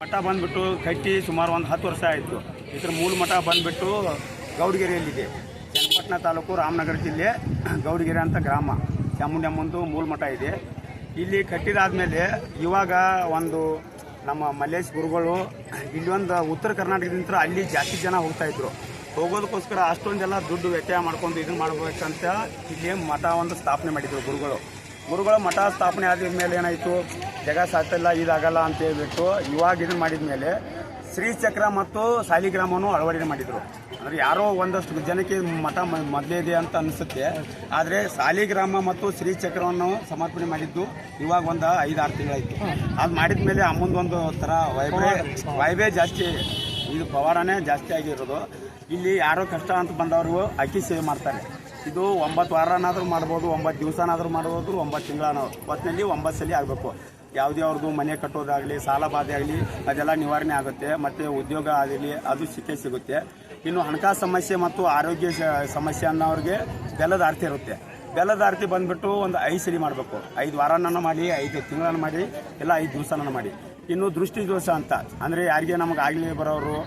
ಮಠ ಬಂದ್ಬಿಟ್ಟು ಕಟ್ಟಿ ಸುಮಾರು ಒಂದು 10 ವರ್ಷ ಆಯಿತು. ಇದರ ಮೂಲ ಮಠ ಬಂದ್ಬಿಟ್ಟು ಗೌಡಗೆರೆಯಲ್ಲಿದೆ. ಚನ್ನಪಟ್ಟಣ ತಾಲೂಕು, ರಾಮನಗರ ಜಿಲ್ಲೆ, ಗೌಡಗೆರೆ ಅಂತ ಗ್ರಾಮ. ಚಾಮುಂಡಿ ಅಮ್ಮಂದು ಮೂಲ ಮಠ ಇದೆ. ಇಲ್ಲಿ ಕಟ್ಟಿದಾದ್ಮೇಲೆ ಇವಾಗ ಒಂದು ನಮ್ಮ ಮಲ್ಲೇಶ್ ಗುರುಗಳು ಇಲ್ಲಿ ಒಂದು ಉತ್ತರ ಕರ್ನಾಟಕದಿಂದ ಅಲ್ಲಿ ಜಾಸ್ತಿ ಜನ ಹೋಗ್ತಾಯಿದ್ರು. ಹೋಗೋದಕ್ಕೋಸ್ಕರ ಅಷ್ಟೊಂದೆಲ್ಲ ದುಡ್ಡು ವ್ಯತ್ಯಯ ಮಾಡ್ಕೊಂಡು ಇದನ್ನು ಮಾಡ್ಬೇಕಂತ ಇಲ್ಲಿ ಮಠ ಒಂದು ಸ್ಥಾಪನೆ ಮಾಡಿದ್ರು ಗುರುಗಳು ಮಠ ಸ್ಥಾಪನೆ ಆದ ಮೇಲೆ ಏನಾಯಿತು, ಜಗ ಸಾಕ್ತಿಲ್ಲ, ಇದಾಗಲ್ಲ ಅಂತ ಹೇಳ್ಬಿಟ್ಟು ಇವಾಗ ಇದನ್ನು ಮಾಡಿದ ಮೇಲೆ ಶ್ರೀಚಕ್ರ ಮತ್ತು ಸಾಲಿಗ್ರಾಮವನ್ನು ಅಳವಡಿಕೆ ಮಾಡಿದರು. ಅಂದರೆ ಯಾರೋ ಒಂದಷ್ಟು ಜನಕ್ಕೆ ಮಠ ಮೊದಲೇ ಇದೆ ಅಂತ ಅನಿಸುತ್ತೆ. ಆದರೆ ಸಾಲಿಗ್ರಾಮ ಮತ್ತು ಶ್ರೀಚಕ್ರವನ್ನು ಸಮರ್ಪಣೆ ಮಾಡಿದ್ದು ಇವಾಗ ಒಂದು 5-6 ತಿಂಗಳಾಯಿತು. ಅದು ಮಾಡಿದ ಮೇಲೆ ಅಮ್ಮಂದೊಂದು ಥರ ವೈಬೇ ಜಾಸ್ತಿ, ಇದು ಪವಾಡನೇ ಜಾಸ್ತಿ ಆಗಿರೋದು. ಇಲ್ಲಿ ಯಾರೋ ಕಷ್ಟ ಅಂತ ಬಂದವರು ಅಕ್ಕಿ ಸೇವೆ ಮಾಡ್ತಾರೆ. ಇದು 9 ವಾರನಾದರೂ ಮಾಡ್ಬೋದು, 9 ದಿವಸನಾದರೂ ಮಾಡ್ಬೋದು, 9 ತಿಂಗಳಾನಾದ್ರು ಒಟ್ಟಿನಲ್ಲಿ 9 ಸಲ ಆಗಬೇಕು. ಯಾವುದೇ ಅವ್ರದ್ದು ಮನೆ ಕಟ್ಟೋದಾಗಲಿ, ಸಾಲ ಬಾಧೆ ಆಗಲಿ ಅದೆಲ್ಲ ನಿವಾರಣೆ ಆಗುತ್ತೆ. ಮತ್ತು ಉದ್ಯೋಗ ಆಗಲಿ ಅದು ಸಿಗುತ್ತೆ. ಇನ್ನು ಹಣಕಾಸು ಸಮಸ್ಯೆ ಮತ್ತು ಆರೋಗ್ಯ ಸಮಸ್ಯೆ ಅನ್ನೋರಿಗೆ ಬೆಲ್ಲದ ಆರತಿ ಇರುತ್ತೆ. ಬೆಲ್ಲದ ಆರತಿ ಬಂದುಬಿಟ್ಟು ಒಂದು 5 ಸಲ ಮಾಡಬೇಕು. 5 ವಾರನ ಮಾಡಿ, 5 ತಿಂಗಳನ್ನ ಮಾಡಿ, ಇಲ್ಲ 5 ದಿವಸನ ಮಾಡಿ. ಇನ್ನು ದೃಷ್ಟಿ ದೋಷ ಅಂತ ಅಂದರೆ ಯಾರಿಗೆ ನಮಗೆ ಆಗಲಿ ಬರೋರು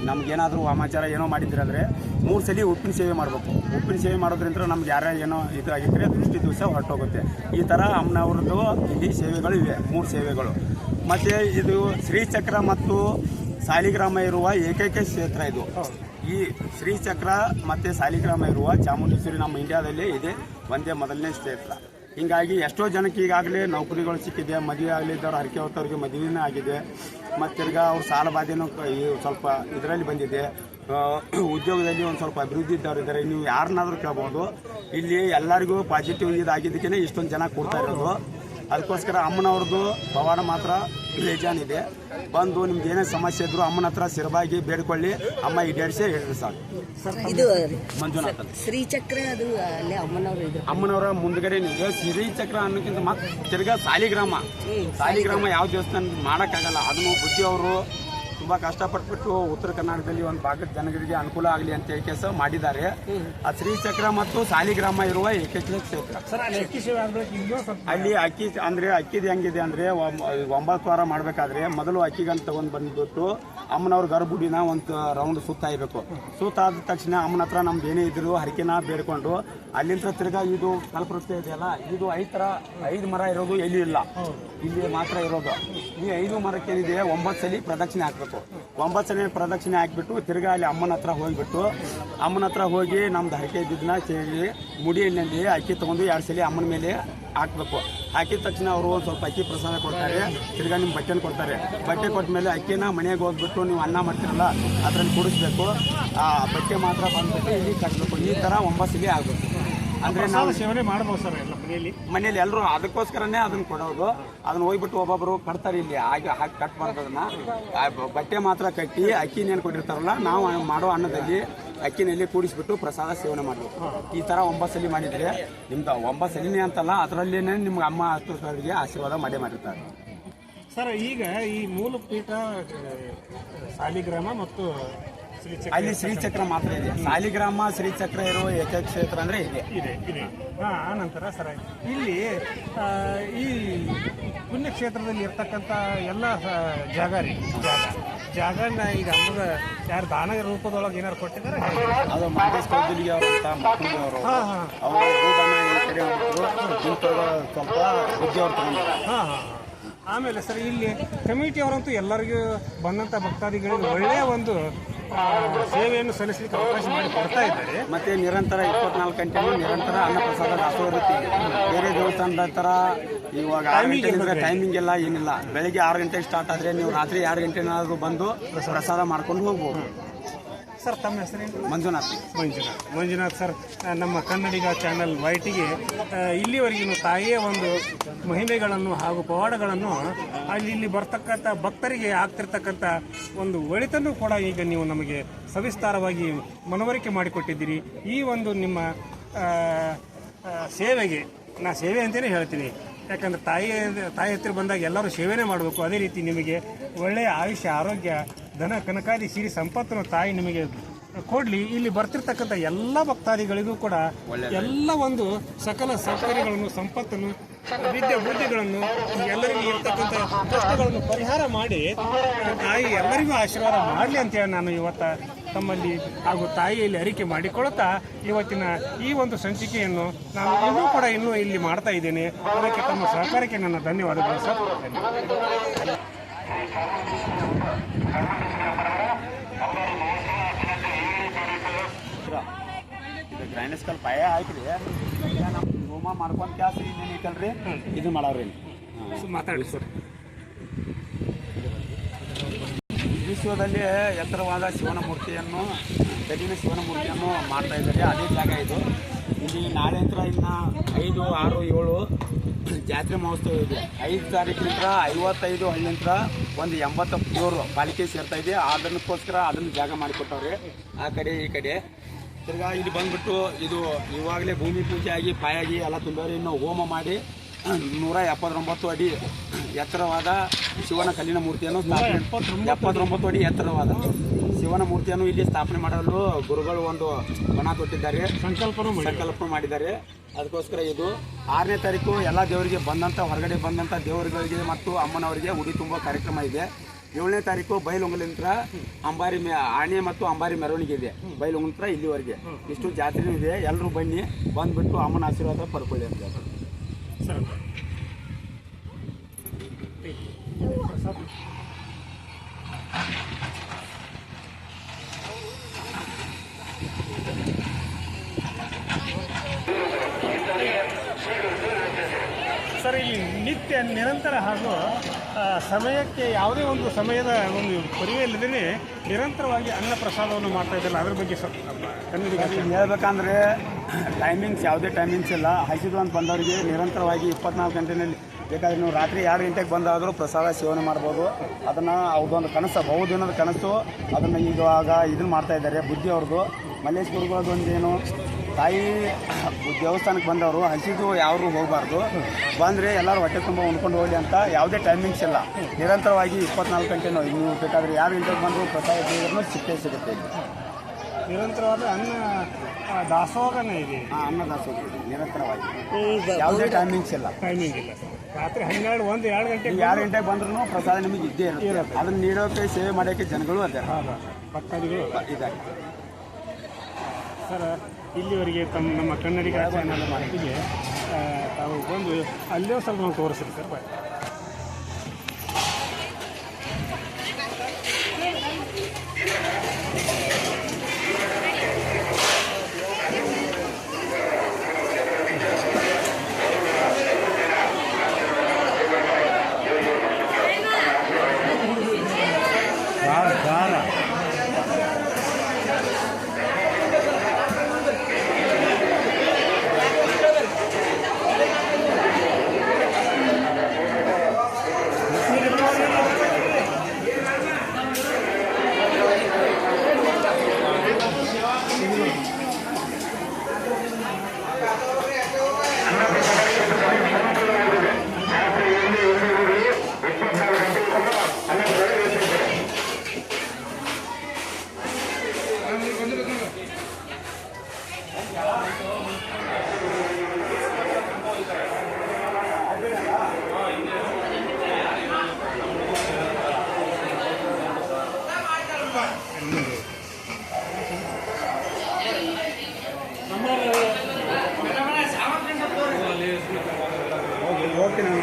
ನಮಗೇನಾದರೂ ವಾಮಾಚಾರ ಏನೋ ಮಾಡಿದ್ರೆ ಅಂದರೆ 3 ಸಲ ಉಪ್ಪಿನ ಸೇವೆ ಮಾಡಬೇಕು. ಉಪ್ಪಿನ ಸೇವೆ ಮಾಡೋದ್ರಿಂದ ನಮ್ಗೆ ಯಾರೇ ಏನೋ ಇದಾಗಿದ್ದರೆ ದೃಷ್ಟಿ ದೋಷ ಹೊರಟೋಗುತ್ತೆ. ಈ ಥರ ಅಮ್ಮನವ್ರದ್ದು ಇಲ್ಲಿ ಸೇವೆಗಳು ಇವೆ, 3 ಸೇವೆಗಳು. ಮತ್ತು ಇದು ಶ್ರೀಚಕ್ರ ಮತ್ತು ಸಾಲಿಗ್ರಾಮ ಇರುವ ಏಕೈಕ ಕ್ಷೇತ್ರ ಇದು. ಈ ಶ್ರೀಚಕ್ರ ಮತ್ತು ಸಾಲಿಗ್ರಾಮ ಇರುವ ಚಾಮುಂಡೇಶ್ವರಿ ನಮ್ಮ ಇಂಡಿಯಾದಲ್ಲೇ ಇದೆ ಒಂದೇ ಮೊದಲನೇ ಕ್ಷೇತ್ರ. ಹೀಗಾಗಿ ಎಷ್ಟೋ ಜನಕ್ಕೆ ಈಗಾಗಲೇ ನೌಕರಿಗಳು ಸಿಕ್ಕಿದೆ, ಮದುವೆ ಆಗಲಿದ್ದವ್ರು ಹರಕೆ ಹೊತ್ತವ್ರಿಗೆ ಮದುವೆನೇ ಆಗಿದೆ. ಮತ್ತು ತಿರ್ಗಾ ಅವ್ರ ಸಾಲ ಬಾಧೆನೂ ಸ್ವಲ್ಪ ಇದರಲ್ಲಿ ಬಂದಿದೆ. ಉದ್ಯೋಗದಲ್ಲಿ ಒಂದು ಸ್ವಲ್ಪ ಅಭಿವೃದ್ಧಿ ಇದ್ದವ್ರು ಇದ್ದಾರೆ. ನೀವು ಯಾರನ್ನಾದರೂ ಕೇಳ್ಬೋದು. ಇಲ್ಲಿ ಎಲ್ಲರಿಗೂ ಪಾಸಿಟಿವ್ ಇದಾಗಿದ್ದಕ್ಕೇ ಇಷ್ಟೊಂದು ಜನ ಕೊಡ್ತಾ ಇರೋದು. ಅದಕ್ಕೋಸ್ಕರ ಅಮ್ಮನವ್ರದ್ದು ಪವಾಡ ಮಾತ್ರ ಬೇಜಾನಿದೆ. ಬಂದು ನಿಮ್ಗೆ ಏನೇ ಸಮಸ್ಯೆ ಇದ್ರು ಅಮ್ಮನ ಹತ್ರ ಸಿರಬಾಗಿ ಬೇಡ್ಕೊಳ್ಳಿ, ಅಮ್ಮ ಈಡೇರಿಸಿ ಹೇಳಿದ್ರು ಸಾಕು. ಇದು ಮಂಜುನಾಥ ಶ್ರೀಚಕ್ರ, ಅದು ಅಲ್ಲೇ ಅಮ್ಮನವರ ಮುಂದ್ಗಡೆ ಶ್ರೀಚಕ್ರ ಅನ್ನೋಕ್ಕಿಂತ ಮತ್ತೆ ತಿರ್ಗಾ ಸಾಲಿಗ್ರಾಮ ಯಾವ ದೇವಸ್ಥಾನ ಮಾಡೋಕ್ಕಾಗಲ್ಲ. ಅದನ್ನು ಬುದ್ಧಿಯವರು ತುಂಬ ಕಷ್ಟಪಟ್ಬಿಟ್ಟು ಉತ್ತರ ಕರ್ನಾಟಕದಲ್ಲಿ ಒಂದು ಭಾಗದ ಜನಗಳಿಗೆ ಅನುಕೂಲ ಆಗಲಿ ಅಂತ ಕೆಲಸ ಮಾಡಿದ್ದಾರೆ. ಆ ಶ್ರೀಚಕ್ರ ಮತ್ತು ಸಾಲಿಗ್ರಾಮ ಇರುವ ಏಕೈಕ ಕ್ಷೇತ್ರ. ಅಲ್ಲಿ ಅಕ್ಕಿ ಅಂದರೆ ಅಕ್ಕಿದು ಹೆಂಗಿದೆ ಅಂದರೆ 9 ವಾರ ಮಾಡಬೇಕಾದ್ರೆ ಮೊದಲು ಅಕ್ಕಿಗಂತ ತಗೊಂಡು ಬಂದ್ಬಿಟ್ಟು ಅಮ್ಮನವ್ರ ಗರ್ಭಗುಡಿನ ಒಂದು ರೌಂಡ್ ಸುತ್ತಾಯಿಬೇಕು. ಸುತ್ತಾದ ತಕ್ಷಣ ಅಮ್ಮನ ಹತ್ರ ನಮ್ದು ಏನೇ ಇದ್ರು ಹರಕೆನ ಬೇಡ್ಕೊಂಡು ಅಲ್ಲಿಂದ ತಿರ್ಗಾ ಇದು ಕಲ್ಪವೃಕ್ಷ ಇದೆಯಲ್ಲ, ಇದು 5 ಮರ ಇರೋದು ಎಲ್ಲಿ ಇಲ್ಲ, ಇಲ್ಲಿ ಮಾತ್ರ ಇರೋದು. ಈ 5 ಮರಕ್ಕೆ ಏನಿದೆ 9 ಸಲ ಪ್ರದಕ್ಷಿಣೆ ಹಾಕಬೇಕು. 9 ಸಲ ಪ್ರದಕ್ಷಿಣೆ ಹಾಕಿಬಿಟ್ಟು ತಿರ್ಗಾ ಅಲ್ಲಿ ಅಮ್ಮನ ಹತ್ರ ಹೋಗಿಬಿಟ್ಟು ಅಮ್ಮನ ಹತ್ರ ಹೋಗಿ ನಮ್ದು ಹರಕೆ ಇದ್ದಿದ್ದನ್ನ ಕೇಳಿ ಮುಡಿಯಲ್ಲಿ ಅಕ್ಕಿ ತೊಗೊಂಡು 2 ಸಲ ಅಮ್ಮನ ಮೇಲೆ ಹಾಕಬೇಕು. ಹಾಕಿದ ತಕ್ಷಣ ಅವರು ಒಂದು ಸ್ವಲ್ಪ ಅಕ್ಕಿ ಪ್ರಸಾದ ಕೊಡ್ತಾರೆ. ತಿರ್ಗಾ ನಿಮ್ಮ ಬಟ್ಟೆನ ಕೊಡ್ತಾರೆ. ಬಟ್ಟೆ ಕೊಟ್ಟ ಮೇಲೆ ಅಕ್ಕಿನ ಮನೆಗೆ ಹೋಗ್ಬಿಟ್ಟು ನೀವು ಅನ್ನ ಮಾಡ್ತಿರಲ್ಲ ಅದರಲ್ಲಿ ಕುಡಿಸ್ಬೇಕು. ಆ ಬಟ್ಟೆ ಮಾತ್ರ ಬಂದ್ಬಿಟ್ಟು ಇಲ್ಲಿ ಕಟ್ಟಬೇಕು. ಈ ಥರ 9 ಸಲ ಆಗಬೇಕು. ಅಂದರೆ ನಾವು ಸೇವನೆ ಮಾಡ್ಬೋದು ಸರ್ ಮನೇಲಿ ಎಲ್ಲರೂ. ಅದಕ್ಕೋಸ್ಕರನೇ ಅದನ್ನು ಕೊಡೋದು. ಅದನ್ನ ಹೋಗ್ಬಿಟ್ಟು ಒಬ್ಬೊಬ್ಬರು ಕಟ್ತಾರೆ. ಇಲ್ಲಿ ಹಾಕಿ ಕಟ್ಬಾರ್ದು. ಅದನ್ನು ಬಟ್ಟೆ ಮಾತ್ರ ಕಟ್ಟಿ ಅಕ್ಕಿನೇನು ಕೊಟ್ಟಿರ್ತಾರಲ್ಲ, ನಾವು ಮಾಡೋ ಅನ್ನದಲ್ಲಿ ಅಕ್ಕಿನಲ್ಲಿ ಕೂಡಿಸ್ಬಿಟ್ಟು ಪ್ರಸಾದ ಸೇವನೆ ಮಾಡಬೇಕು. ಈ ಥರ 9 ಸಲ ಮಾಡಿದರೆ ನಿಮ್ದು 9 ಸಲಿನೇ ಅಂತಲ್ಲ, ಅದರಲ್ಲೇನೆ ನಿಮ್ಗೆ ಅಮ್ಮ ಹಸ್ತರಿಗೆ ಆಶೀರ್ವಾದ ಮಾಡಿರ್ತಾರೆ ಸರ್. ಈಗ ಈ ಮೂಲ ಪೀಠ ಸಾಲಿಗ್ರಾಮ ಮತ್ತು ಅಲ್ಲಿ ಶ್ರೀಚಕ್ರ ಮಾತ್ರ ಇದೆ. ಸಾಲಿಗ್ರಾಮ ಶ್ರೀಚಕ್ರ ಇರುವ ಏಕೈಕ ಕ್ಷೇತ್ರ ಅಂದರೆ ಇದೆ. ಆ ನಂತರ ಸರ್ ಇಲ್ಲಿ ಈ ಪುಣ್ಯಕ್ಷೇತ್ರದಲ್ಲಿ ಇರ್ತಕ್ಕಂಥ ಎಲ್ಲ ಜಾಗನ ಈಗ ಅಮ್ಮದ ಯಾರು ದಾನ ರೂಪದೊಳಗೆ ಏನಾರು ಕೊಟ್ಟಿದ್ದಾರೆ. ಅದು ಮಹೇಶ್ ಕೌದಲಿಗೆ ಅವರು ಅಂತ ಮಕ್ಕಳು ಅವರು ಭೂದಾನ ಈ ಕಡೆ ಸ್ವಲ್ಪ ಬುದ್ಧಿಯವ್ರು ತಗೊಂಡಿದ್ದಾರೆ. ಆಮೇಲೆ ಸರ್ ಇಲ್ಲಿ ಕಮಿಟಿ ಅವರಂತೂ ಎಲ್ಲರಿಗೂ ಬಂದಂಥ ಭಕ್ತಾದಿಗಳಿಗೆ ಒಳ್ಳೆಯ ಒಂದು ಸೇವೆಯನ್ನು ಸಲ್ಲಿಸಲಿಕ್ಕೆ ಅವಕಾಶ ಮಾಡಿ ಕೊಡ್ತಾ ಇದ್ದಾರೆ. ಮತ್ತೆ ನಿರಂತರ 24 ಗಂಟೆನೂ ನಿರಂತರ ಅನ್ನ ಪ್ರಸಾದ ದಾಸೋಹ ಇರುತ್ತೆ. ಬೇರೆ ದೇವಸ್ಥಾನದ ಥರ ಇವಾಗ 6 ಗಂಟೆ ಟೈಮಿಂಗ್ ಎಲ್ಲ ಏನಿಲ್ಲ. ಬೆಳಗ್ಗೆ 6 ಗಂಟೆಗೆ ಸ್ಟಾರ್ಟ್ ಆದರೆ ನೀವು ರಾತ್ರಿ 2 ಗಂಟೆನಾದರೂ ಬಂದು ಪ್ರಸಾದ ಮಾಡ್ಕೊಂಡು ಹೋಗ್ಬೋದು. ಸರ್ ತಮ್ಮ ಹೆಸರೇನು? ಮಂಜುನಾಥ್ ಸರ್. ನಮ್ಮ ಕನ್ನಡಿಗ ಚಾನಲ್ ವೈಟಿಗೆ ಇಲ್ಲಿವರೆಗಿನ ತಾಯಿಯ ಒಂದು ಮಹಿಮೆಗಳನ್ನು ಹಾಗೂ ಪವಾಡಗಳನ್ನು ಇಲ್ಲಿ ಬರ್ತಕ್ಕಂಥ ಭಕ್ತರಿಗೆ ಆಗ್ತಿರ್ತಕ್ಕಂಥ ಒಂದು ಒಳಿತನ್ನು ಕೂಡ ಈಗ ನೀವು ನಮಗೆ ಸವಿಸ್ತಾರವಾಗಿ ಮನವರಿಕೆ ಮಾಡಿಕೊಟ್ಟಿದ್ದೀರಿ. ಈ ಒಂದು ನಿಮ್ಮ ಸೇವೆಗೆ ನಾ ಸೇವೆ ಅಂತಲೇ ಹೇಳ್ತೀನಿ. ಯಾಕಂದರೆ ತಾಯಿ ಹತ್ತಿರ ಬಂದಾಗ ಎಲ್ಲರೂ ಸೇವೆನೇ ಮಾಡಬೇಕು. ಅದೇ ರೀತಿ ನಿಮಗೆ ಒಳ್ಳೆಯ ಆಯುಷ್ಯ, ಆರೋಗ್ಯ, ಧನ ಕನಕಾದಿ ಸಿರಿ ಸಂಪತ್ತನ್ನು ತಾಯಿ ನಿಮಗೆ ಕೊಡಲಿ. ಇಲ್ಲಿ ಬರ್ತಿರ್ತಕ್ಕಂಥ ಎಲ್ಲ ಭಕ್ತಾದಿಗಳಿಗೂ ಕೂಡ ಎಲ್ಲ ಒಂದು ಸಕಲ ಸೌಕರ್ಯಗಳನ್ನು, ಸಂಪತ್ತನ್ನು ವಿದ್ಯೆ ಬುದ್ಧಿಗಳನ್ನು ಎಲ್ಲರಿಗೂ ಇರ್ತಕ್ಕಂಥ ಕಷ್ಟಗಳನ್ನು ಪರಿಹಾರ ಮಾಡಿ ತಾಯಿ ಎಲ್ಲರಿಗೂ ಆಶೀರ್ವಾದ ಮಾಡಲಿ ಅಂತೇಳಿ ನಾನು ಇವತ್ತು ತಮ್ಮಲ್ಲಿ ಹಾಗೂ ತಾಯಿಯಲ್ಲಿ ಅರಿಕೆ ಮಾಡಿಕೊಳ್ಳುತ್ತಾ ಇವತ್ತಿನ ಈ ಒಂದು ಸಂಚಿಕೆಯನ್ನು ನಾನು ಇನ್ನೂ ಇಲ್ಲಿ ಮಾಡ್ತಾ ಇದ್ದೇನೆ. ಅದಕ್ಕೆ ತಮ್ಮ ಸಹಕಾರಕ್ಕೆ ನನ್ನ ಧನ್ಯವಾದಗಳು ಸರ್. ಇದು ಗ್ರೈಂಡರ್ಸ್ ಕಲ್ ಪಾಯ ಹಾಕಿರಿ ಈಗ ನಮ್ಮ ಹೋಮ ಮಾಡ್ಕೊಂಡು ಕ್ಯಾಸ್ ಇನ್ನೇನು ಐತಲ್ರಿ ಇದು ಮಾಡವ್ರಿ ಮಾತಾಡಿ ಸರ್. ವಿಶ್ವದಲ್ಲಿ ಎತ್ತರವಾದ ಶಿವನ ಮೂರ್ತಿಯನ್ನು ಕಲ್ಲಿನ ಶಿವನ ಮೂರ್ತಿಯನ್ನು ಮಾಡ್ತಾ ಇದ್ದಾರೆ. ಅದೇ ಜಾಗ ಇದು. ಇಲ್ಲಿ ನಾಳೆ ಹತ್ರ ಇನ್ನು 5, 6, 7 ಜಾತ್ರೆ ಮಹೋತ್ಸವ ಇದೆ. 5 ತಾರೀಕಿನಿಂದ 55 ಹಳ್ಳಿಂತ್ರ ಒಂದು 80 ಫ್ಲೋರ್ ಪಾಲಿಕೆ ಸೇರ್ತಾ ಇದೆ. ಅದಕ್ಕೋಸ್ಕರ ಅದನ್ನು ಜಾಗ ಮಾಡಿಕೊಟ್ಟವ್ರೆ ಆ ಕಡೆ ಈ ಕಡೆ. ತಿರ್ಗಾ ಇಲ್ಲಿ ಬಂದ್ಬಿಟ್ಟು ಇದು ಇವಾಗಲೇ ಭೂಮಿ ಪೂಜೆ ಆಗಿ ಪಾಯಾಗಿ ಎಲ್ಲ ತುಂಬವ್ರಿ. ಇನ್ನು ಹೋಮ ಮಾಡಿ 179 ಅಡಿ ಎತ್ತರವಾದ ಶಿವನ ಕಲ್ಲಿನ ಮೂರ್ತಿಯನ್ನು 79 ಅಡಿ ಎತ್ತರವಾದ ಶಿವನ ಮೂರ್ತಿಯನ್ನು ಇಲ್ಲಿ ಸ್ಥಾಪನೆ ಮಾಡಲು ಗುರುಗಳು ಒಂದು ಬಣ ತೊಟ್ಟಿದ್ದಾರೆ, ಸಂಕಲ್ಪ ಮಾಡಿದ್ದಾರೆ. ಅದಕ್ಕೋಸ್ಕರ ಇದು 6ನೇ ತಾರೀಕು ಎಲ್ಲ ದೇವರಿಗೆ ಬಂದಂಥ ಹೊರಗಡೆ ಬಂದಂಥ ದೇವರುಗಳಿಗೆ ಮತ್ತು ಅಮ್ಮನವರಿಗೆ ಉಡಿ ತುಂಬೋ ಕಾರ್ಯಕ್ರಮ ಇದೆ. 7ನೇ ತಾರೀಕು ಬೈಲೊಂಗಲಿಂತ್ರ ಅಂಬಾರಿ ಆನೆ ಮತ್ತು ಅಂಬಾರಿ ಮೆರವಣಿಗೆ ಇದೆ. ಬೈಲೊಂಗಲಿಂತ್ರ ಇಲ್ಲಿವರೆಗೆ ಇಷ್ಟು ಜಾತ್ರೆ ಇದೆ. ಎಲ್ಲರೂ ಬನ್ನಿ, ಬಂದುಬಿಟ್ಟು ಅಮ್ಮನ ಆಶೀರ್ವಾದ ಪಡ್ಕೊಳ್ಳಿ ಅಂತ ಸರ್. ಸರ್, ಇಲ್ಲಿ ನಿತ್ಯ ನಿರಂತರ ಹಾಗೂ ಸಮಯಕ್ಕೆ ಯಾವುದೇ ಒಂದು ಸಮಯದ ಒಂದು ಪರಿವೆ ಇಲ್ಲದೇ ನಿರಂತರವಾಗಿ ಅನ್ನ ಪ್ರಸಾದವನ್ನು ಮಾಡ್ತಾ ಇದ್ದಲ್ಲ, ಅದ್ರ ಬಗ್ಗೆ ಸ್ವಲ್ಪ ಕನ್ನಡಿಗ ಹೇಳ್ಬೇಕಂದ್ರೆ ಟೈಮಿಂಗ್ಸ್ ಯಾವುದೇ ಟೈಮಿಂಗ್ಸ್ ಇಲ್ಲ. ಹಸಿದು ಅಂತ ಬಂದವರಿಗೆ ನಿರಂತರವಾಗಿ 24 ಗಂಟೆಯಲ್ಲಿ ಬೇಕಾದ್ರೆ ನೀವು ರಾತ್ರಿ 2 ಗಂಟೆಗೆ ಬಂದಾದರೂ ಪ್ರಸಾದ ಸೇವನೆ ಮಾಡ್ಬೋದು. ಅದನ್ನು ಅವ್ರದ್ದೊಂದು ಕನಸು, ಬಹುದಿನದ ಕನಸು. ಅದನ್ನು ಇವಾಗ ಇದನ್ನು ಮಾಡ್ತಾಯಿದ್ದಾರೆ ಬುದ್ಧಿ ಅವ್ರದ್ದು. ಮಲ್ಲೇಶ್ ಗುರುಗಳದೊಂದೇನು ತಾಯಿ ದೇವಸ್ಥಾನಕ್ಕೆ ಬಂದವರು ಹಸಿದು ಯಾರು ಹೋಗಬಾರ್ದು, ಬಂದರೆ ಎಲ್ಲರೂ ಹೊಟ್ಟೆ ತುಂಬ ಉಣ್ಕೊಂಡು ಹೋಗಲಿ ಅಂತ ಯಾವುದೇ ಟೈಮಿಂಗ್ಸ್ ಇಲ್ಲ. ನಿರಂತರವಾಗಿ 24 ಗಂಟೆನೂ ನೀವು ಬೇಕಾದರೆ 2 ಗಂಟೆಗೆ ಬಂದು ಪ್ರಸಾದ ದೇವರನ್ನು ಸಿಗುತ್ತೆ ಇಲ್ಲಿ. ನಿರಂತರವಾದ ಅನ್ನ ದಾಸೋಹನೇ ಇದೆ. ಅನ್ನ ದಾಸೋಹ ಇದೆ ನಿರಂತರವಾಗಿ, ಯಾವುದೇ ಟೈಮಿಂಗ್ಸ್ ಇಲ್ಲ. ಟೈಮಿಂಗ್ ಇಲ್ಲ. ರಾತ್ರಿ 12, 1, 2 ಗಂಟೆಗೆ 2 ಗಂಟೆಗೆ ಬಂದ್ರೂ ಪ್ರಸಾದ ನಿಮಗೆ ಇದ್ದೇ ಇರುತ್ತೆ. ಅದನ್ನು ನೀಡೋಕ್ಕೆ ಸೇವೆ ಮಾಡೋಕ್ಕೆ ಜನಗಳು ಅದೇ ಭಕ್ತಾದಿಗಳು ಇದ್ದಾರೆ. ಸರ್, ಇಲ್ಲಿವರೆಗೆ ನಮ್ಮ ಕನ್ನಡಿಗ ಚಾನಲ್ ಮಾಹಿತಿಗೆ ತಾವು ಬಂದು ಅಲ್ಲೇ ಸ್ವಲ್ಪ ನಾವು ತೋರಿಸ್ರಿ ಸರ್. ಬಾಯ್.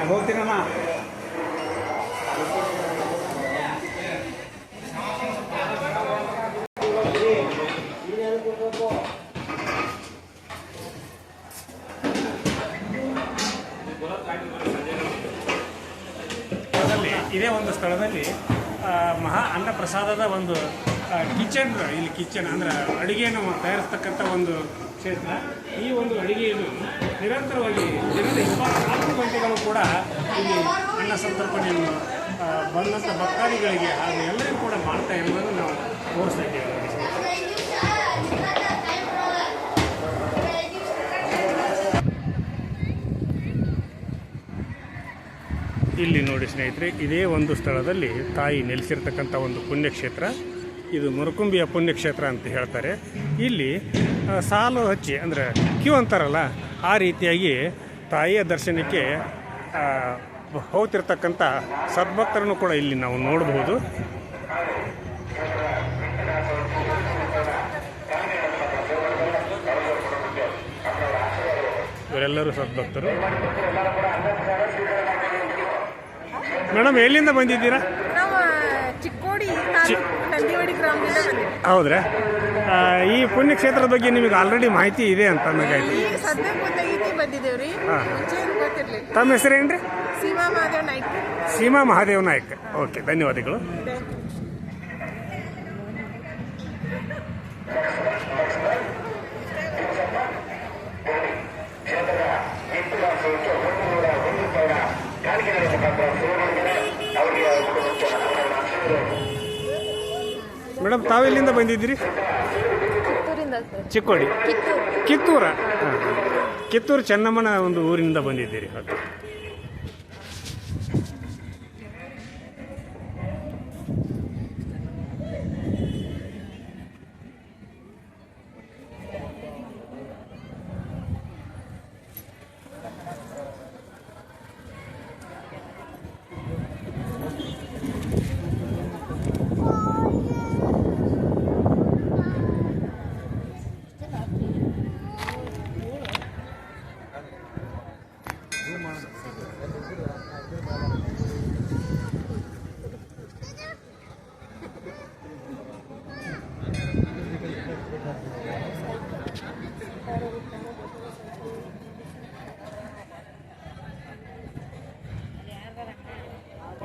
ಹೋಗ್ತೀನಮ್ಮ. ಇದೇ ಒಂದು ಸ್ಥಳದಲ್ಲಿ ಮಹಾ ಅನ್ನ ಪ್ರಸಾದದ ಒಂದು ಕಿಚನ್, ಇಲ್ಲಿ ಕಿಚನ್ ಅಂದ್ರೆ ಅಡುಗೆಯನ್ನು ತಯಾರಿಸ್ತಕ್ಕಂಥ ಒಂದು ಕ್ಷೇತ್ರ. ಈ ಒಂದು ಅಡುಗೆಯನ್ನು ನಿರಂತರವಾಗಿ ದಿನದ 24 ಗಂಟೆಗಳು ಕೂಡ ಇಲ್ಲಿ ಅನ್ನ ಸಂತರ್ಪಣೆಯನ್ನು ಬಂದಂಥ ಭಕ್ತಾದಿಗಳಿಗೆ ಹಾಗೂ ಎಲ್ಲರಿಗೂ ಕೂಡ ಮಾಡ್ತಾ ಇರುವುದನ್ನು ನಾವು ತೋರಿಸ್ತಾ ಇದ್ದೇವೆ. ಇಲ್ಲಿ ನೋಡಿ ಸ್ನೇಹಿತರೆ, ಇದೇ ಒಂದು ಸ್ಥಳದಲ್ಲಿ ತಾಯಿ ನೆಲೆಸಿರ್ತಕ್ಕಂಥ ಒಂದು ಪುಣ್ಯಕ್ಷೇತ್ರ. ಇದು ಮುರಕುಂಬಿಯ ಪುಣ್ಯಕ್ಷೇತ್ರ ಅಂತ ಹೇಳ್ತಾರೆ. ಇಲ್ಲಿ ಸಾಲು ಹಚ್ಚಿ ಅಂದರೆ ಕ್ಯೂ ಅಂತಾರಲ್ಲ, ಆ ರೀತಿಯಾಗಿ ತಾಯಿಯ ದರ್ಶನಕ್ಕೆ ಹೋಗ್ತಿರ್ತಕ್ಕಂಥ ಸದ್ಭಕ್ತರನ್ನು ಕೂಡ ಇಲ್ಲಿ ನಾವು ನೋಡಬಹುದು. ಇವರೆಲ್ಲರೂ ಸದ್ಭಕ್ತರು. ಮೇಡಮ್, ಎಲ್ಲಿಂದ ಬಂದಿದ್ದೀರಾ? ನಾವು ಚಿಕ್ಕೋಡಿ ನಂದಿವಾಡಿ ಗ್ರಾಮದಿಂದ ಬಂದಿದ್ದೀವಿ. ಹೌದ್ರಾ? ಈ ಪುಣ್ಯಕ್ಷೇತ್ರದ ಬಗ್ಗೆ ನಿಮಗೆ ಆಲ್ರೆಡಿ ಮಾಹಿತಿ ಇದೆ ಅಂತ ನನಗಾಯ್ತು. ಈಗ ಸದ್ಯ ಗೊತ್ತಾಗೈತಿ ಬಂದಿದ್ದೇವ್ರಿ. ಮುಂಚೆ ಏನು ಗೊತ್ತಿರ್ಲಿಲ್ಲ. ತಮ್ಮ ಹೆಸರೇನ್ರಿ? ಸೀಮಾ ಮಹಾದೇವ್ ನಾಯ್ಕ. ಸೀಮಾ ಮಹಾದೇವ್ ನಾಯ್ಕ. ಓಕೆ, ಧನ್ಯವಾದಗಳು. ಮೇಡಮ್, ತಾವೆಲ್ಲಿಂದ ಬಂದಿದ್ದೀರಿ? ಚಿಕ್ಕೋಡಿ, ಕಿತ್ತೂರ. ಕಿತ್ತೂರು ಚೆನ್ನಮ್ಮನ ಒಂದು ಊರಿನಿಂದ ಬಂದಿದ್ದೀರಿ. ಓಕೆ.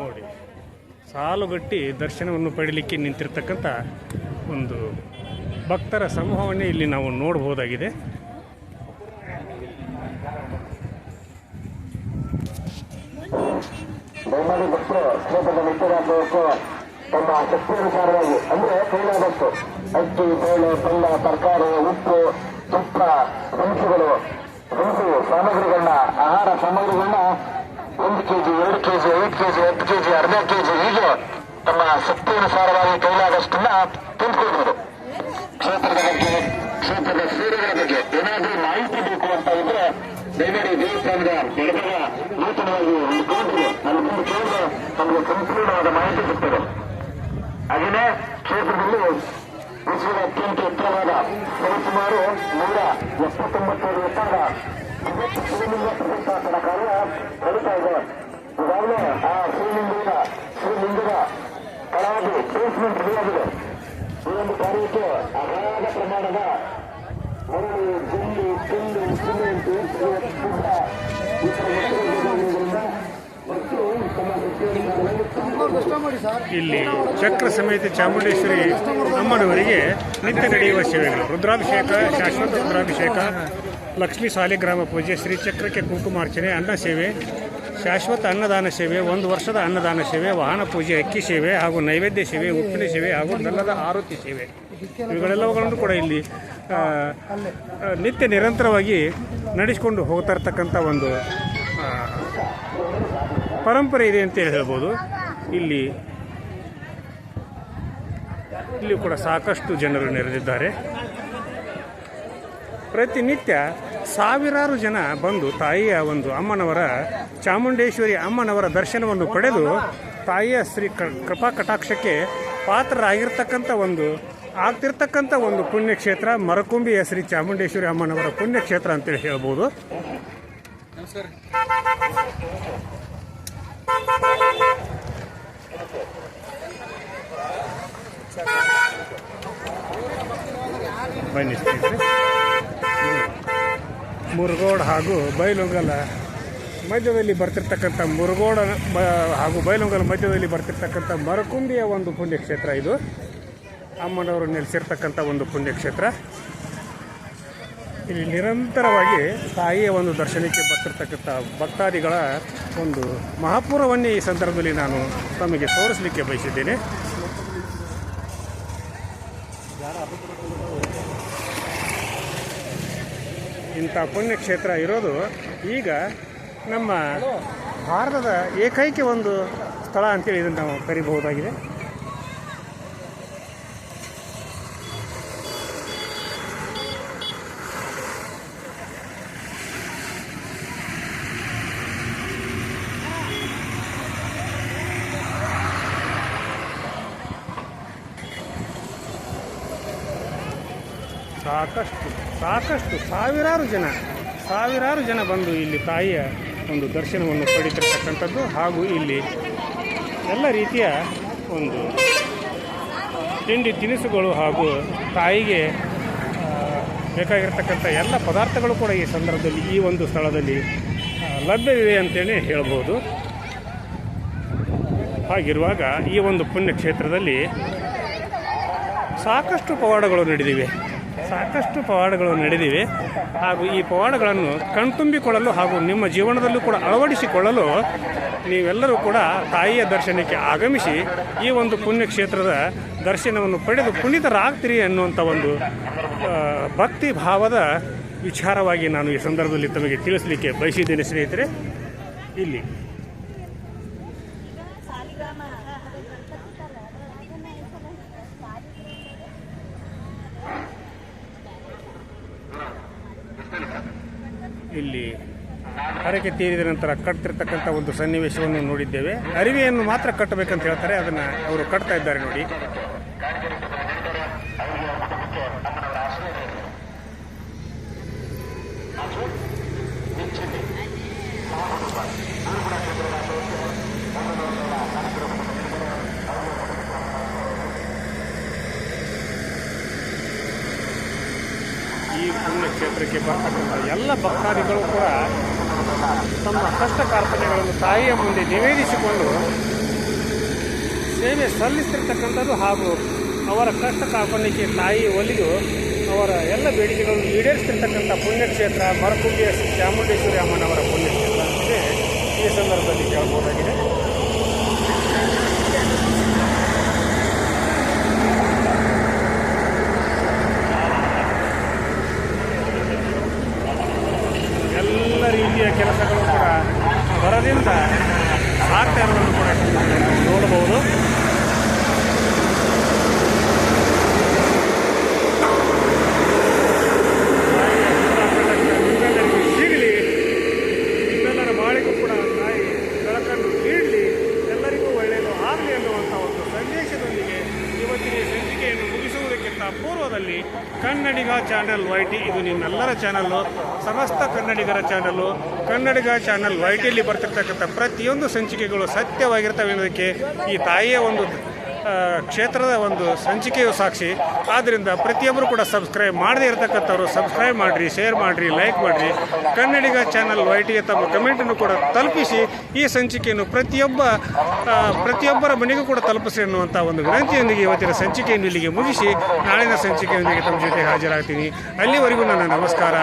ನೋಡಿ, ಸಾಲುಗಟ್ಟಿ ದರ್ಶನವನ್ನು ಪಡೀಲಿಕ್ಕೆ ನಿಂತಿರ್ತಕ್ಕಂಥ ಒಂದು ಭಕ್ತರ ಸಮೂಹವನ್ನೇ ಇಲ್ಲಿ ನಾವು ನೋಡಬಹುದಾಗಿದೆ. ದಯಮಾಡಿ ಭಕ್ತರು ಕ್ಷೇತ್ರದ ನಿತ್ಯರಾಗಬೇಕು. ತಮ್ಮ ಶಕ್ತಿಯನುಸಾರವಾಗಿ ಅಂದರೆ ಕೈಲಾದಷ್ಟು ಅಕ್ಕಿ, ಬೇಳೆ, ಬೆಲ್ಲ, ತರಕಾರಿ, ಉಪ್ಪು, ತುಪ್ಪ, ದಿನಸುಗಳು, ಸಾಮಗ್ರಿಗಳನ್ನ, ಆಹಾರ ಸಾಮಗ್ರಿಗಳನ್ನ 1 ಕೆಜಿ, 2 ಕೆಜಿ, 5 ಕೆಜಿ, 10 ಕೆಜಿ, ಅರ್ಧ ಕೆಜಿ ಹೀಗೆ ತಮ್ಮ ಶಕ್ತಿಯನುಸಾರವಾಗಿ ಕೈಲಾದಷ್ಟನ್ನ ತುಂಬಿಕೊಳ್ಬೋದು. ಕ್ಷೇತ್ರದ ಬಗ್ಗೆ, ಕ್ಷೇತ್ರದ ಸೇವೆಗಳ ಬಗ್ಗೆ ಏನಾದರೂ ಮಾಹಿತಿ ಬೇಕು ಅಂತ ಇದ್ರೆ ದಯಮಾಡಿ ದೇವಸ್ಥಾನದ ಎಡಭಾಗ ನೂತನವಾಗಿ ಒಂದು ಕೌಂಟರ್ ಅಲ್ಲಿ ಮುಂದೆ ಕೇಳಿದ್ರೆ ನಮಗೆ ಸಂಪೂರ್ಣವಾದ ಮಾಹಿತಿ ಸಿಗ್ತದೆ. ಹಾಗೆಯೇ ಕ್ಷೇತ್ರದಲ್ಲಿ ವಿಶ್ವದ ಅತ್ಯಂತ ಎತ್ತರವಾದ ಸರಿಸುಮಾರು 179 ಎತ್ತರದ ಶ್ರೀಲಿಂಗ ಪ್ರತಿಷ್ಠಾಪನಾ ಕಾರ್ಯ ನಡೀತಾ ಇದೆ. ಈಗಾಗಲೇ ಆ ಶ್ರೀಲಿಂಗದ ತಳವಾಗಿ ಬೇಸ್ಮೆಂಟ್ ರೆಡಿಯಾಗಿದೆ. ಈ ಒಂದು ಕಾರ್ಯಕ್ಕೆ ಅಗಾಧ ಪ್ರಮಾಣದ ಮರಳು, ಜಲ್ಲಿ, ಕಲ್ಲು, ಸಿಮೆಂಟ್, ಇಲ್ಲಿ ಚಕ್ರ ಸಮೇತ ಚಾಮುಂಡೇಶ್ವರಿ ಅಮ್ಮನವರಿಗೆ ನಿತ್ಯ ನಡೆಯುವ ಸೇವೆಗಳು: ರುದ್ರಾಭಿಷೇಕ, ಶಾಶ್ವತ ರುದ್ರಾಭಿಷೇಕ, ಲಕ್ಷ್ಮೀ ಸಾಲಿಗ್ರಾಮ ಪೂಜೆ, ಶ್ರೀಚಕ್ರಕ್ಕೆ ಕುಂಕುಮಾರ್ಚನೆ, ಅನ್ನ ಸೇವೆ, ಶಾಶ್ವತ ಅನ್ನದಾನ ಸೇವೆ, 1 ವರ್ಷದ ಅನ್ನದಾನ ಸೇವೆ, ವಾಹನ ಪೂಜೆ, ಅಕ್ಕಿ ಸೇವೆ ಹಾಗೂ ನೈವೇದ್ಯ ಸೇವೆ, ಉಪ್ಪಿನ ಸೇವೆ ಹಾಗೂ ಬೆಲ್ಲದ ಆರತಿ ಸೇವೆ, ಇವುಗಳೆಲ್ಲವುಗಳನ್ನು ಕೂಡ ಇಲ್ಲಿ ನಿತ್ಯ ನಿರಂತರವಾಗಿ ನಡೆಸಿಕೊಂಡು ಹೋಗ್ತಾ ಇರ್ತಕ್ಕಂಥ ಒಂದು ಪರಂಪರೆ ಇದೆ ಅಂತ ಹೇಳ್ಬೋದು. ಇಲ್ಲಿ ಕೂಡ ಸಾಕಷ್ಟು ಜನರು ನೆರೆದಿದ್ದಾರೆ. ಪ್ರತಿನಿತ್ಯ ಸಾವಿರಾರು ಜನ ಬಂದು ತಾಯಿಯ ಒಂದು ಅಮ್ಮನವರ, ಚಾಮುಂಡೇಶ್ವರಿ ಅಮ್ಮನವರ ದರ್ಶನವನ್ನು ಪಡೆದು ತಾಯಿಯ ಶ್ರೀ ಕೃಪಾ ಕಟಾಕ್ಷಕ್ಕೆ ಪಾತ್ರರಾಗಿರ್ತಕ್ಕಂಥ ಆಗ್ತಿರ್ತಕ್ಕಂಥ ಒಂದು ಪುಣ್ಯಕ್ಷೇತ್ರ ಮರಕುಂಬಿಯ ಶ್ರೀ ಚಾಮುಂಡೇಶ್ವರಿ ಅಮ್ಮನವರ ಪುಣ್ಯಕ್ಷೇತ್ರ ಅಂತೇಳಿ ಹೇಳ್ಬೋದು. ಬನ್ನಿ ಸ್ನೇಹಿತರೆ, ಮುರುಗೋಡ್ ಹಾಗೂ ಬೈಲೊಂಗಲ ಮಧ್ಯದಲ್ಲಿ ಬರ್ತಿರ್ತಕ್ಕಂಥ ಹಾಗೂ ಬೈಲೊಂಗಲ ಮಧ್ಯದಲ್ಲಿ ಬರ್ತಿರ್ತಕ್ಕಂಥ ಮರಕುಂಬಿಯ ಒಂದು ಪುಣ್ಯಕ್ಷೇತ್ರ ಇದು. ಅಮ್ಮನವರು ನೆಲೆಸಿರ್ತಕ್ಕಂಥ ಒಂದು ಪುಣ್ಯಕ್ಷೇತ್ರ. ಇಲ್ಲಿ ನಿರಂತರವಾಗಿ ತಾಯಿಯ ಒಂದು ದರ್ಶನಕ್ಕೆ ಬರ್ತಿರ್ತಕ್ಕಂಥ ಭಕ್ತಾದಿಗಳ ಒಂದು ಮಹಾಪೂರವನ್ನೇ ಈ ಸಂದರ್ಭದಲ್ಲಿ ನಾನು ತಮಗೆ ತೋರಿಸಲಿಕ್ಕೆ ಬಯಸಿದ್ದೇನೆ. ಇಂಥ ಪುಣ್ಯಕ್ಷೇತ್ರ ಇರೋದು ಈಗ ನಮ್ಮ ಭಾರತದ ಏಕೈಕ ಒಂದು ಸ್ಥಳ ಅಂತೇಳಿ ಇದನ್ನು ನಾವು ಕರಿಬಹುದಾಗಿದೆ. ಸಾಕಷ್ಟು ಸಾವಿರಾರು ಜನ ಬಂದು ಇಲ್ಲಿ ತಾಯಿಯ ಒಂದು ದರ್ಶನವನ್ನು ಪಡೀತಿರ್ತಕ್ಕಂಥದ್ದು ಹಾಗೂ ಇಲ್ಲಿ ಎಲ್ಲ ರೀತಿಯ ಒಂದು ತಿಂಡಿ ತಿನಿಸುಗಳು ಹಾಗೂ ತಾಯಿಗೆ ಬೇಕಾಗಿರ್ತಕ್ಕಂಥ ಎಲ್ಲ ಪದಾರ್ಥಗಳು ಕೂಡ ಈ ಸಂದರ್ಭದಲ್ಲಿ ಈ ಒಂದು ಸ್ಥಳದಲ್ಲಿ ಲಭ್ಯವಿವೆ ಅಂತಲೇ ಹೇಳ್ಬೋದು. ಹಾಗಿರುವಾಗ ಈ ಒಂದು ಪುಣ್ಯಕ್ಷೇತ್ರದಲ್ಲಿ ಸಾಕಷ್ಟು ಪವಾಡಗಳು ನಡೆದಿವೆ ಹಾಗೂ ಈ ಪವಾಡಗಳನ್ನು ಕಣ್ತುಂಬಿಕೊಳ್ಳಲು ಹಾಗೂ ನಿಮ್ಮ ಜೀವನದಲ್ಲೂ ಕೂಡ ಅಳವಡಿಸಿಕೊಳ್ಳಲು ನೀವೆಲ್ಲರೂ ಕೂಡ ತಾಯಿಯ ದರ್ಶನಕ್ಕೆ ಆಗಮಿಸಿ ಈ ಒಂದು ಪುಣ್ಯಕ್ಷೇತ್ರದ ದರ್ಶನವನ್ನು ಪಡೆದು ಪುನೀತರಾಗ್ತೀರಿ ಅನ್ನುವಂಥ ಒಂದು ಭಕ್ತಿ ಭಾವದ ವಿಚಾರವಾಗಿ ನಾನು ಈ ಸಂದರ್ಭದಲ್ಲಿ ತಮಗೆ ತಿಳಿಸಲಿಕ್ಕೆ ಬಯಸಿದ್ದೇನೆ ಸ್ನೇಹಿತರೆ. ಇಲ್ಲಿ ಹರಕೆ ತೀರಿದ ನಂತರ ಕಟ್ತಿರ್ತಕ್ಕಂಥ ಒಂದು ಸನ್ನಿವೇಶವನ್ನು ನೋಡಿದ್ದೇವೆ. ಅರಿವೆಯನ್ನು ಮಾತ್ರ ಕಟ್ಟಬೇಕಂತ ಹೇಳ್ತಾರೆ, ಅದನ್ನು ಅವರು ಕಟ್ತಾ ಇದ್ದಾರೆ ನೋಡಿ. ಈ ಪುಣ್ಯಕ್ಷೇತ್ರಕ್ಕೆ ಬರ್ತಕ್ಕಂಥ ಎಲ್ಲ ಭಕ್ತಾದಿಗಳು ಕೂಡ ತಮ್ಮ ಕಷ್ಟ ಕಾರ್ಪಣ್ಯಗಳನ್ನು ತಾಯಿಯ ಮುಂದೆ ನಿವೇದಿಸಿಕೊಂಡು ಸೇವೆ ಸಲ್ಲಿಸ್ತಿರ್ತಕ್ಕಂಥದ್ದು ಹಾಗೂ ಅವರ ಕಷ್ಟ ಕಾರ್ಪಣ್ಯಕ್ಕೆ ತಾಯಿ ಒಲಿದು ಅವರ ಎಲ್ಲ ಬೇಡಿಕೆಗಳನ್ನು ಈಡೇರಿಸ್ತಿರ್ತಕ್ಕಂಥ ಪುಣ್ಯಕ್ಷೇತ್ರ ಮರಕುಂಬಿಯ ಚಾಮುಂಡೇಶ್ವರಿ ಅಮ್ಮನವರ ಪುಣ್ಯಕ್ಷೇತ್ರ ಅಂತಿದೆ ಈ ಸಂದರ್ಭದಲ್ಲಿ ಕೇಳಬಹುದಾಗಿದೆ. ಎಲ್ಲ ರೀತಿಯ ಕೆಲಸಗಳು ಕೂಡ ಹೊರದಿಂದ ಆಗ್ತಾ ಇರೋದನ್ನು ಕೂಡ ನೋಡಬಹುದು. ನಿಮ್ಮೆಲ್ಲರ ಬಾಳಿಗೂ ಕೂಡ ತಾಯಿ ಬೆಳಕನ್ನು ನೀಡಲಿ, ಎಲ್ಲರಿಗೂ ಒಳ್ಳೆಯದು ಆಗಲಿ ಅನ್ನುವಂಥ ಒಂದು ಸಂದೇಶದೊಂದಿಗೆ ಇವತ್ತಿನ ಸಂಚಿಕೆಯನ್ನು ಮುಗಿಸುವುದಕ್ಕಿಂತ ಪೂರ್ವದಲ್ಲಿ ಕನ್ನಡಿಗ ಚಾನೆಲ್ YT ಇದು ನಿಮ್ಮೆಲ್ಲರ ಚಾನಲ್ಲು, ಸಮಸ್ತ ಕನ್ನಡಿಗರ ಚಾನಲ್ಲು. ಕನ್ನಡಿಗ ಚಾನಲ್ YTಯಲ್ಲಿ ಬರ್ತಿರ್ತಕ್ಕಂಥ ಪ್ರತಿಯೊಂದು ಸಂಚಿಕೆಗಳು ಸತ್ಯವಾಗಿರ್ತವೆ ಅನ್ನೋದಕ್ಕೆ ಈ ತಾಯಿಯ ಒಂದು ಕ್ಷೇತ್ರದ ಒಂದು ಸಂಚಿಕೆಯು ಸಾಕ್ಷಿ. ಆದ್ದರಿಂದ ಪ್ರತಿಯೊಬ್ಬರು ಕೂಡ ಸಬ್ಸ್ಕ್ರೈಬ್ ಮಾಡದೇ ಇರತಕ್ಕಂಥವ್ರು ಸಬ್ಸ್ಕ್ರೈಬ್ ಮಾಡಿರಿ, ಶೇರ್ ಮಾಡಿರಿ, ಲೈಕ್ ಮಾಡಿರಿ. ಕನ್ನಡಿಗ ಚಾನಲ್ YTಗೆ ತಮ್ಮ ಕಮೆಂಟನ್ನು ಕೂಡ ತಲುಪಿಸಿ ಈ ಸಂಚಿಕೆಯನ್ನು ಪ್ರತಿಯೊಬ್ಬರ ಮನೆಗೂ ಕೂಡ ತಲುಪಿಸಿ ಅನ್ನುವಂಥ ಒಂದು ವಿನಂತಿಯೊಂದಿಗೆ ಇವತ್ತಿನ ಸಂಚಿಕೆಯನ್ನು ಇಲ್ಲಿಗೆ ಮುಗಿಸಿ ನಾಳಿನ ಸಂಚಿಕೆಯೊಂದಿಗೆ ತಮ್ಮ ಜೊತೆ ಹಾಜರಾಗ್ತೀನಿ. ಅಲ್ಲಿವರೆಗೂ ನನ್ನ ನಮಸ್ಕಾರ.